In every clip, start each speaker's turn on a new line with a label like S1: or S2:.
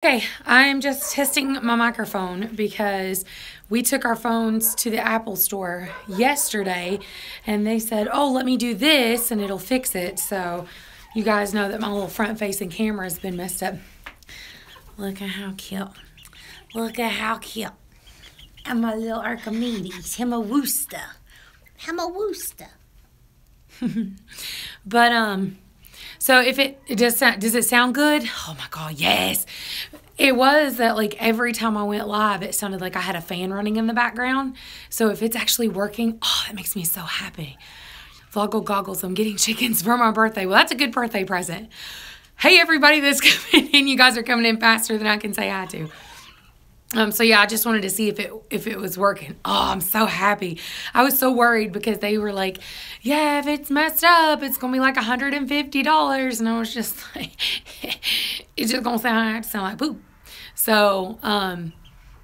S1: Okay, I'm just testing my microphone because we took our phones to the Apple store yesterday and they said, oh, let me do this and it'll fix it. So you guys know that my little front-facing camera has been messed up. Look at how cute. Look at how cute. And my little Archimedes. Him a wooster. Him a wooster. But, so if it does it sound good? Oh my God, yes. It was that like every time I went live, it sounded like I had a fan running in the background. So if it's actually working, oh, that makes me so happy. Vloggle goggles, I'm getting chickens for my birthday. Well, that's a good birthday present. Hey, everybody that's coming in. You guys are coming in faster than I can say hi to. So yeah, I just wanted to see if it was working. Oh, I'm so happy. I was so worried because they were like, yeah, if it's messed up, it's going to be like $150. And I was just like, it's just going to sound like poop. So,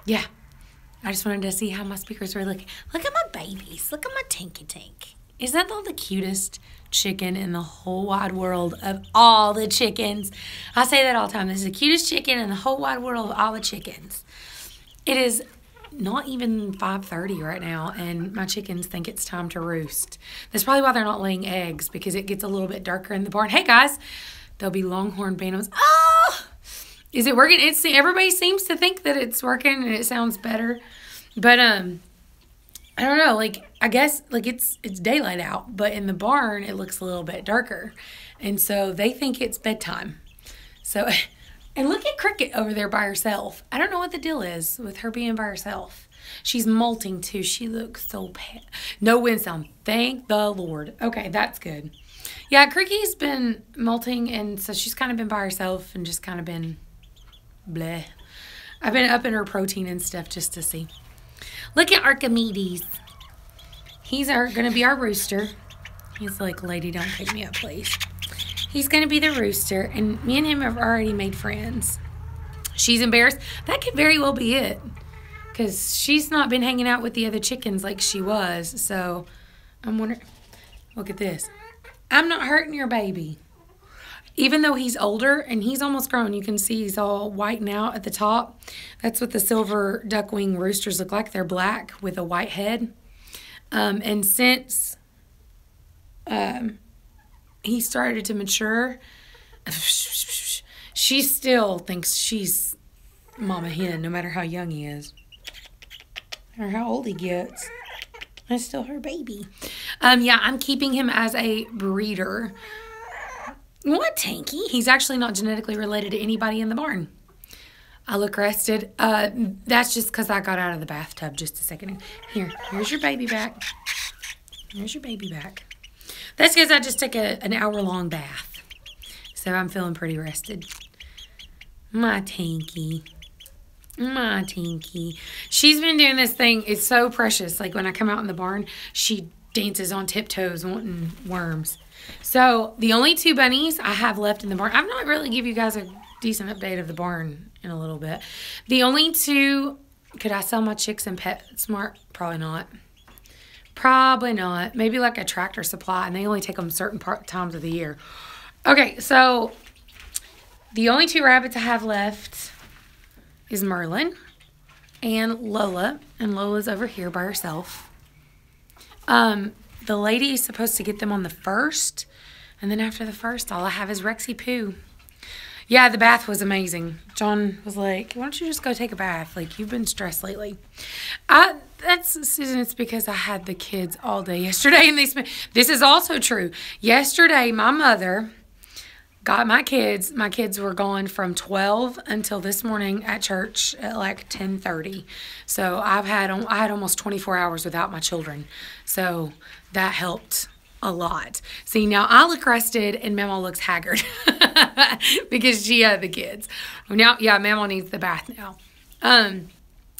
S1: yeah, I just wanted to see how my speakers were looking. Look at my babies. Look at my Tinky Tink. Is that the cutest chicken in the whole wide world of all the chickens? I say that all the time. This is the cutest chicken in the whole wide world of all the chickens. It is not even 5:30 right now, and my chickens think it's time to roost. That's probably why they're not laying eggs, because it gets a little bit darker in the barn. Hey, guys, there'll be longhorn bantams. Oh, is it working? Everybody seems to think that it's working, and it sounds better. But, I don't know. Like, I guess, like, it's daylight out, but in the barn, it looks a little bit darker. And so they think it's bedtime. So... And look at Cricket over there by herself. I don't know what the deal is with her being by herself. She's molting too. She looks so bad. No wind sound. Thank the Lord. Okay, that's good. Yeah, Cricky's been molting, and so she's kind of been by herself and just kind of been bleh. I've been upping her protein and stuff just to see. Look at Archimedes. He's going to be our rooster. He's like, lady, don't pick me up, please. He's going to be the rooster, and me and him have already made friends. She's embarrassed. That could very well be it, because she's not been hanging out with the other chickens like she was. So I'm wondering, look at this. I'm not hurting your baby. Even though he's older and he's almost grown, you can see he's all whiting out at the top. That's what the silver duck-wing roosters look like. They're black with a white head. And since... he started to mature, she still thinks she's mama hen, no matter how young he is. Or how old he gets. That's still her baby. Yeah, I'm keeping him as a breeder. What, Tanky? He's actually not genetically related to anybody in the barn. I look rested. That's just because I got out of the bathtub just a second. Here's your baby back. Here's your baby back. That's because I just took an hour-long bath. So I'm feeling pretty rested. My Tinky. My Tinky. She's been doing this thing. It's so precious. Like when I come out in the barn, she dances on tiptoes wanting worms. So the only two bunnies I have left in the barn. I'm not really give you guys a decent update of the barn in a little bit. The only two... Could I sell my chicks in PetSmart? Probably not. Probably not. Maybe like a Tractor Supply, and they only take them certain times of the year. Okay, so the only two rabbits I have left is Merlin and Lola, and Lola's over here by herself. The lady is supposed to get them on the 1st, and then after the 1st, all I have is Rexy Poo. Yeah, the bath was amazing. John was like, why don't you just go take a bath? Like, you've been stressed lately. Susan, it's because I had the kids all day yesterday. And this is also true. Yesterday, my mother got my kids. My kids were gone from 12 until this morning at church at like 10:30. So I had almost 24 hours without my children. So that helped a lot. See, now I look rested and Mama looks haggard because she had the kids. Now, yeah, Mama needs the bath now.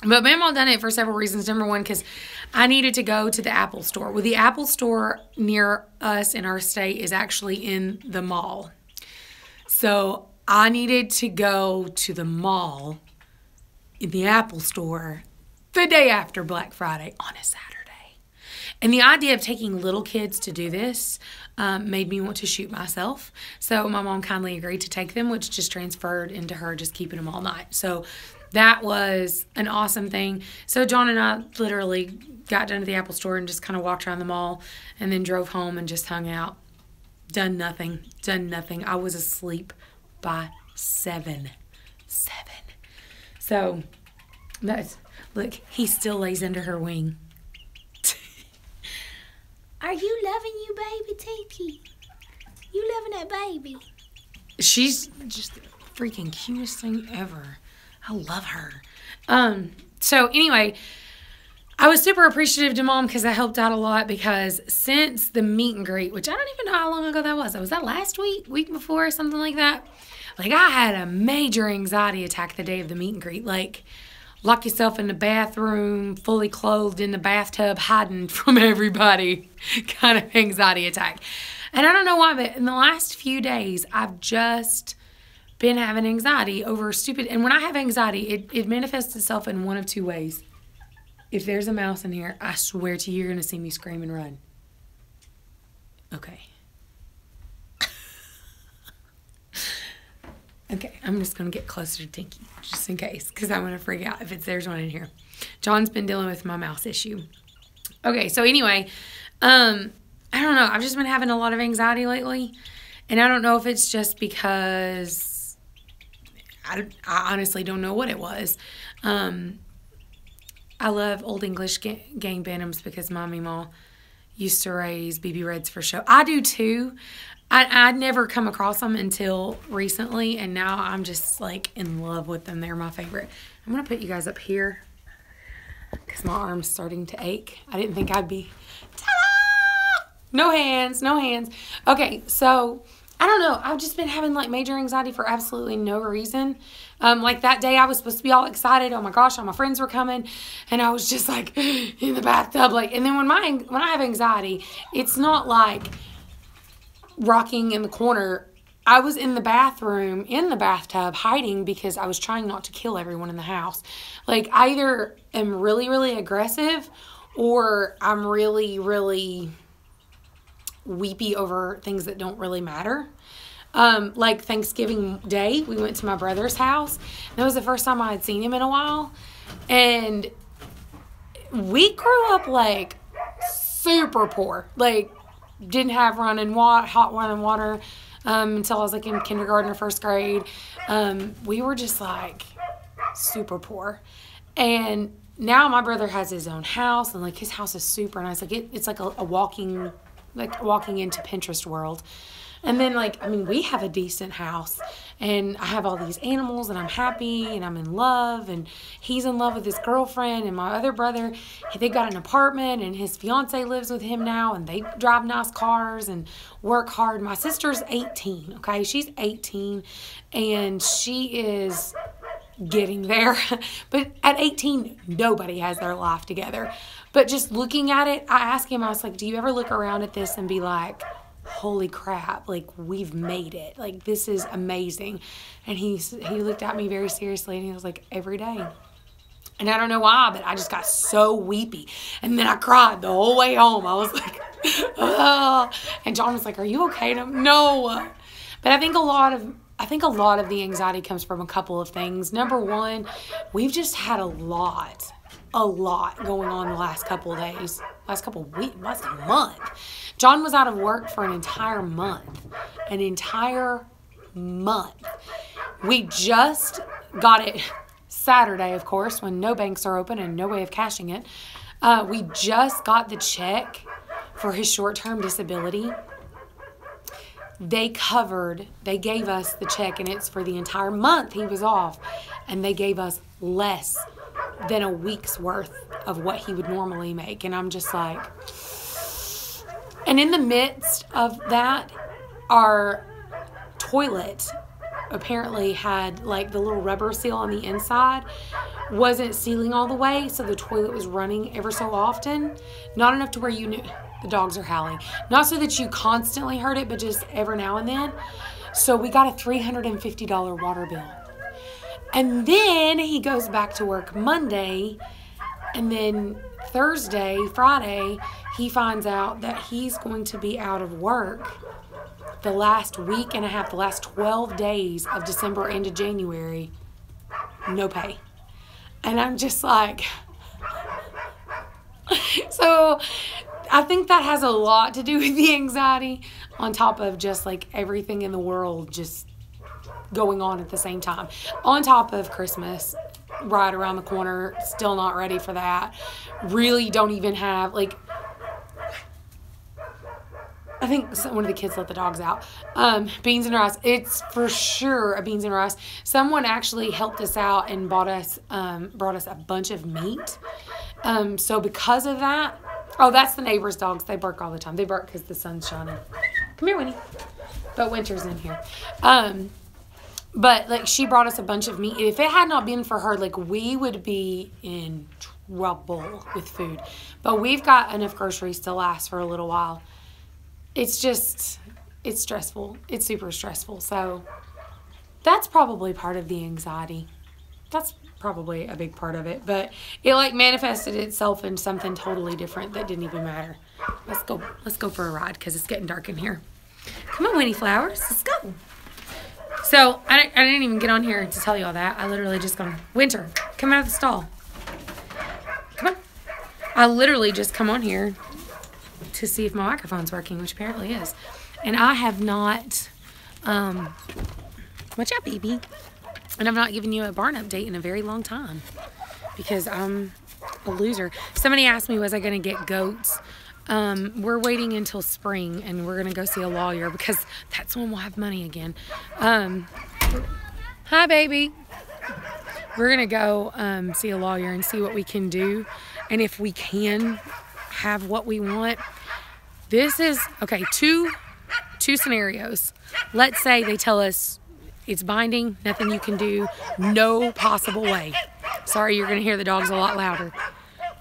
S1: But Mama done it for several reasons. Number one, because I needed to go to the Apple store. Well, the Apple store near us in our state is actually in the mall. So I needed to go to the mall in the Apple store the day after Black Friday on a Saturday. And the idea of taking little kids to do this made me want to shoot myself. So my mom kindly agreed to take them, which just transferred into her just keeping them all night. So that was an awesome thing. So John and I literally got down to the Apple store and just kind of walked around the mall and then drove home and just hung out. Done nothing. I was asleep by 7. So that's, look, he still lays under her wing.
S2: Are you loving you, baby Tiki? You loving that baby?
S1: She's just the freaking cutest thing ever. I love her. So anyway, I was super appreciative to Mom because I helped out a lot, because since the meet and greet, which I don't even know how long ago that was. Was that last week before, something like that? Like, I had a major anxiety attack the day of the meet and greet. Like, lock yourself in the bathroom, fully clothed in the bathtub, hiding from everybody kind of anxiety attack. And I don't know why, but in the last few days, I've just been having anxiety over stupid. And when I have anxiety, it manifests itself in one of two ways. If there's a mouse in here, I swear to you, you're going to see me scream and run. Okay. Okay, I'm just going to get closer to Tinky, just in case, because I'm going to freak out if there's one in here. John's been dealing with my mouse issue. Okay, so anyway, I don't know. I've just been having a lot of anxiety lately, and I don't know if it's just because I honestly don't know what it was. I love Old English gang bantams because my Meemaw used to raise BB Reds for show. I do too. I'd never come across them until recently, and now I'm just like in love with them. They're my favorite. I'm going to put you guys up here because my arm's starting to ache. I didn't think I'd be. Ta-da! No hands, no hands. Okay, so I don't know. I've just been having like major anxiety for absolutely no reason. Like that day I was supposed to be all excited. Oh my gosh, all my friends were coming, and I was just like in the bathtub. Like, and then when I have anxiety, it's not like rocking in the corner. I was in the bathroom, in the bathtub, hiding because I was trying not to kill everyone in the house. Like, I either am really, really aggressive, or I'm really, really weepy over things that don't really matter. Like Thanksgiving Day, we went to my brother's house. That was the first time I had seen him in a while. And we grew up like super poor. Like, didn't have hot running water until I was like in kindergarten or first grade. We were just like super poor. And now my brother has his own house, and like his house is super nice. Like it's like a walking into Pinterest world. And then, like, I mean, we have a decent house, and I have all these animals, and I'm happy, and I'm in love, and he's in love with his girlfriend, and my other brother, they got an apartment, and his fiance lives with him now, and they drive nice cars and work hard. My sister's 18, okay? She's 18, and she is getting there. But at 18, nobody has their life together. But just looking at it, I asked him, I was like, do you ever look around at this and be like, holy crap, like, we've made it, like, this is amazing? And he looked at me very seriously, and he was like, every day. And I don't know why, but I just got so weepy, and then I cried the whole way home. I was like, oh. And John was like, are you okay? And I'm, no. But I think a lot of the anxiety comes from a couple of things. Number one, we've just had a lot going on the last couple of days, last month. John was out of work for an entire month. We just got it Saturday, of course, when no banks are open and no way of cashing it. We just got the check for his short-term disability. They gave us the check, and it's for the entire month he was off, and they gave us less than a week's worth of what he would normally make. And I'm just like, and in the midst of that, our toilet apparently had like the little rubber seal on the inside wasn't sealing all the way, so the toilet was running ever so often, not enough to where you knew the dogs are howling, not so that you constantly heard it, but just every now and then. So we got a $350 water bill. And then he goes back to work Monday, and then Thursday, Friday, he finds out that he's going to be out of work the last week and a half, the last 12 days of December into January, no pay. And I'm just like, so I think that has a lot to do with the anxiety, on top of just like everything in the world just going on at the same time. On top of Christmas right around the corner, still not ready for that. Really don't even have, like, I think one of the kids let the dogs out. Beans and rice. It's for sure a beans and rice. Someone actually helped us out and brought us a bunch of meat. So because of that, oh, that's the neighbor's dogs. They bark all the time. They bark because the sun's shining. Come here, Winnie. But Winter's in here. But like, she brought us a bunch of meat. If it had not been for her, like, we would be in trouble with food. But we've got enough groceries to last for a little while. It's just, it's stressful. It's super stressful. So that's probably part of the anxiety. That's probably a big part of it. But it like manifested itself in something totally different that didn't even matter. Let's go for a ride because it's getting dark in here. Come on, Winnie Flowers. Let's go. So I didn't even get on here to tell you all that. I literally just gone, Winter, come out of the stall. Come on. I literally just come on here to see if my microphone's working, which apparently is. And I have not, watch out, baby. And I've not given you a barn update in a very long time because I'm a loser. Somebody asked me, was I going to get goats? We're waiting until spring and we're going to go see a lawyer because that's when we'll have money again. Hi, baby. We're going to go see a lawyer and see what we can do. And if we can have what we want. This is, okay, two scenarios. Let's say they tell us it's binding, nothing you can do, no possible way. Sorry, you're going to hear the dogs a lot louder.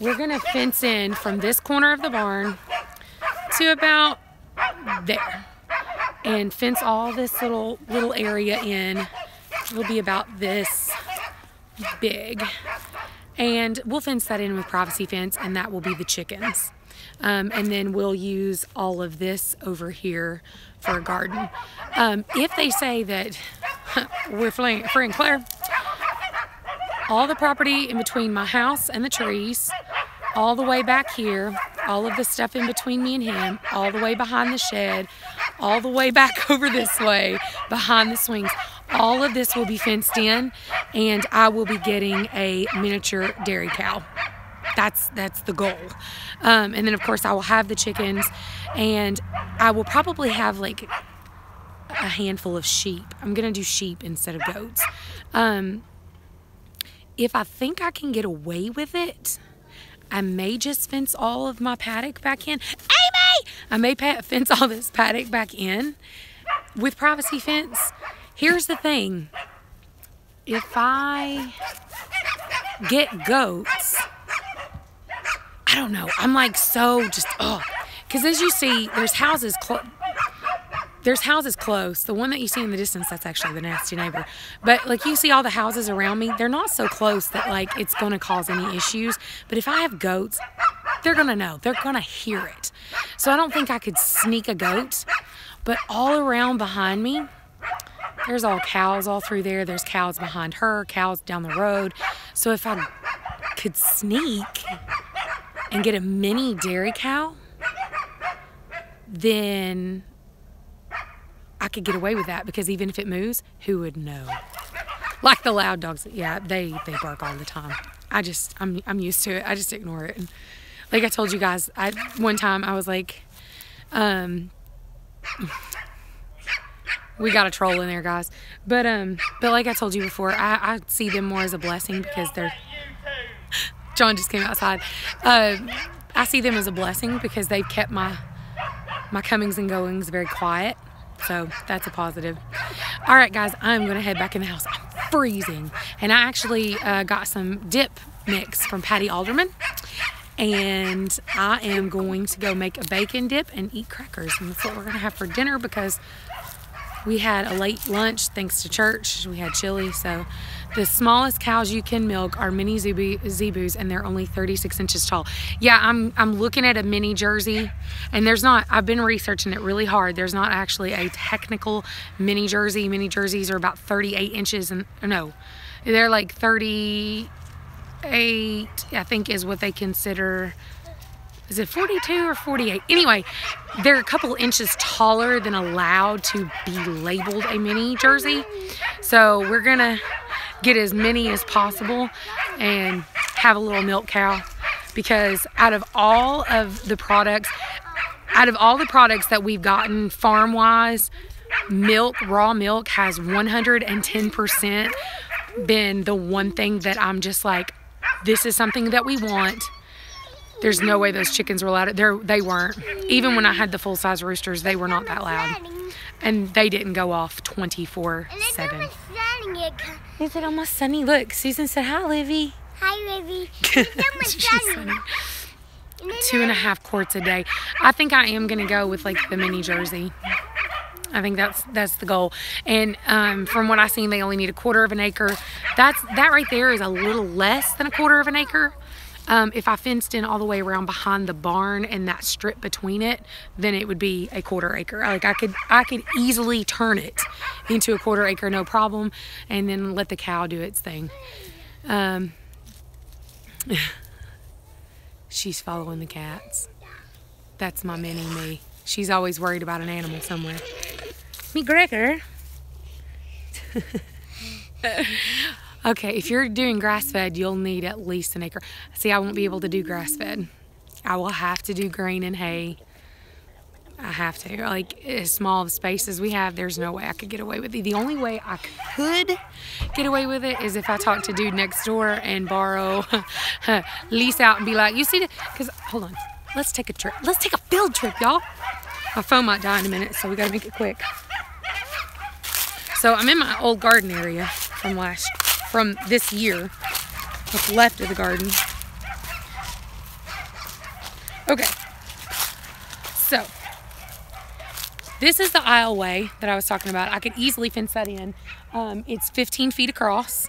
S1: We're going to fence in from this corner of the barn to about there and fence all this little area in. It'll be about this big. And we'll fence that in with privacy fence, and that will be the chickens. And then we'll use all of this over here for a garden. If they say that we're free and clear, all the property in between my house and the trees, all the way back here, all of the stuff in between me and him, all the way behind the shed, all the way back over this way, behind the swings, all of this will be fenced in, and I will be getting a miniature dairy cow. That's the goal. And then of course I will have the chickens, and I will probably have like a handful of sheep. I'm gonna do sheep instead of goats. If I think I can get away with it, I may just fence all of my paddock back in. Amy! I may fence all this paddock back in with privacy fence. Here's the thing. If I get goats, I don't know. I'm like so just, oh. Because as you see, there's houses close. The one that you see in the distance, that's actually the nasty neighbor. But like you see all the houses around me, they're not so close that like it's going to cause any issues. But if I have goats, they're going to know. They're going to hear it. So I don't think I could sneak a goat. But all around behind me, there's all cows all through there. There's cows behind her, cows down the road. So if I could sneak and get a mini dairy cow, then I could get away with that, because even if it moves, who would know? Like the loud dogs, yeah, they bark all the time. I'm used to it. I just ignore it. And like I told you guys, one time I was like, we got a troll in there, guys. But like I told you before, I see them more as a blessing because they're. John just came outside. I see them as a blessing because they've kept my comings and goings very quiet. So that's a positive. All right, guys, I'm going to head back in the house. I'm freezing. And I actually got some dip mix from Patty Alderman. And I am going to go make a bacon dip and eat crackers. And that's what we're going to have for dinner because We had a late lunch thanks to church. We had chili. So the smallest cows you can milk are mini zebus, and they're only 36 inches tall. Yeah, I'm looking at a mini Jersey, and there's not, I've been researching it really hard. There's not actually a technical mini Jersey. Mini Jerseys are about 38 inches, and no, they're like 38, I think is what they consider. Is it 42 or 48? Anyway, they're a couple inches taller than allowed to be labeled a mini Jersey. So we're gonna get as many as possible and have a little milk cow, because out of all the products that we've gotten farm-wise, milk, raw milk has 110% been the one thing that I'm just like, this is something that we want. There's no way those chickens were loud. They weren't. Even when I had the full-size roosters, they were not that loud. And they didn't go off 24/7. Is it almost sunny? Look, Susan said, hi, Livy.
S2: Hi, Livy.
S1: She's sunny. 2.5 quarts a day. I think I am going to go with like the mini Jersey. I think that's the goal. And from what I've seen, they only need 1/4 of an acre. That right there is a little less than 1/4 of an acre. If I fenced in all the way around behind the barn and that strip between it, then it would be 1/4 acre. Like I could easily turn it into 1/4 acre, no problem, and then let the cow do its thing. She's following the cats. That's my mini me. She's always worried about an animal somewhere. Me Gregor. Okay, if you're doing grass-fed, you'll need at least 1 acre. See, I won't be able to do grass-fed. I will have to do grain and hay. I have to. Like, as small of space as we have, there's no way I could get away with it. The only way I could get away with it is if I talk to dude next door and borrow, lease out and be like, you see the, because, hold on, let's take a trip. Let's take a field trip, y'all. My phone might die in a minute, so we gotta make it quick. So I'm in my old garden area from this year, what's left of the garden. Okay, so this is the aisleway that I was talking about. I could easily fence that in. It's 15 feet across,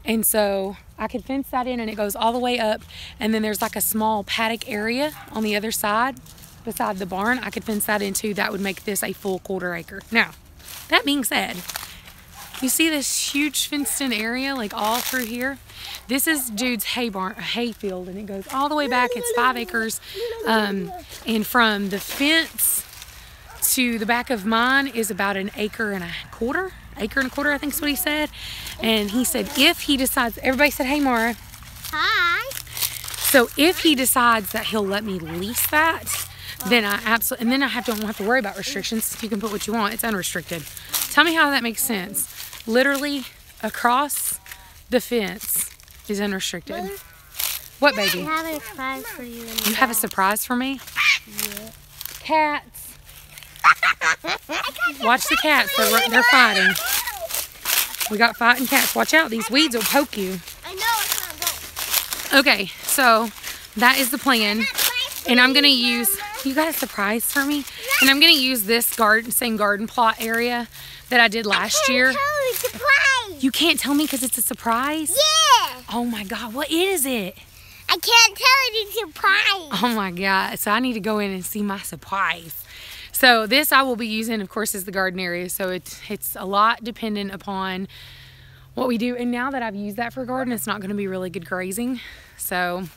S1: and so I could fence that in, and it goes all the way up, and then there's like a small paddock area on the other side beside the barn. I could fence that in too. That would make this a full 1/4 acre. Now, that being said, you see this huge fenced-in area, like all through here? This is dude's hay field, and it goes all the way back. It's 5 acres, and from the fence to the back of mine is about 1.25 acres. 1.25 acres, I think is what he said. And he said if he decides, everybody said, hey, Mara.
S2: Hi.
S1: So if he decides that he'll let me lease that, then I absolutely, and then I don't have to worry about restrictions. You can put what you want. It's unrestricted. Tell me how that makes sense. Literally across the fence is unrestricted.
S2: Mother,
S1: what, baby?
S2: I have a surprise for you.
S1: You have a surprise for me?
S2: Yeah.
S1: Cats. Watch the cats. They're fighting. We got fighting cats. Watch out. These weeds will poke you.
S2: I know it's not good.
S1: Okay, so that is the plan. And I'm going to use, you got a surprise for me? And I'm going to use this same garden plot area that I did last year.
S2: It's a surprise.
S1: You can't tell me because it's a surprise?
S2: Yeah.
S1: Oh my God, what is it?
S2: I can't tell it's a surprise.
S1: Oh my God, so I need to go in and see my surprise. So this I will be using, of course, is the garden area. So it's a lot dependent upon what we do. And now that I've used that for garden, it's not going to be really good grazing. So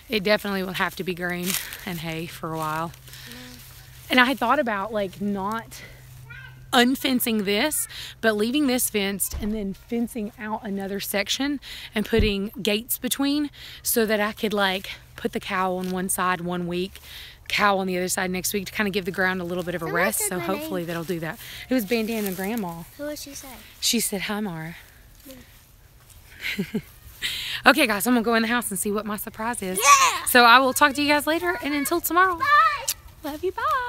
S1: it definitely will have to be grain and hay for a while. And I had thought about like not unfencing this, but leaving this fenced and then fencing out another section and putting gates between so that I could like put the cow on one side 1 week, cow on the other side next week to kind of give the ground a little bit of a rest. So hopefully that'll do that. It was Bandana Grandma.
S2: So what she say?
S1: She said, hi, Mara. Okay, guys, I'm going to go in the house and see what my surprise is.
S2: Yeah!
S1: So I will talk to you guys later, and until tomorrow.
S2: Bye!
S1: Love you, bye.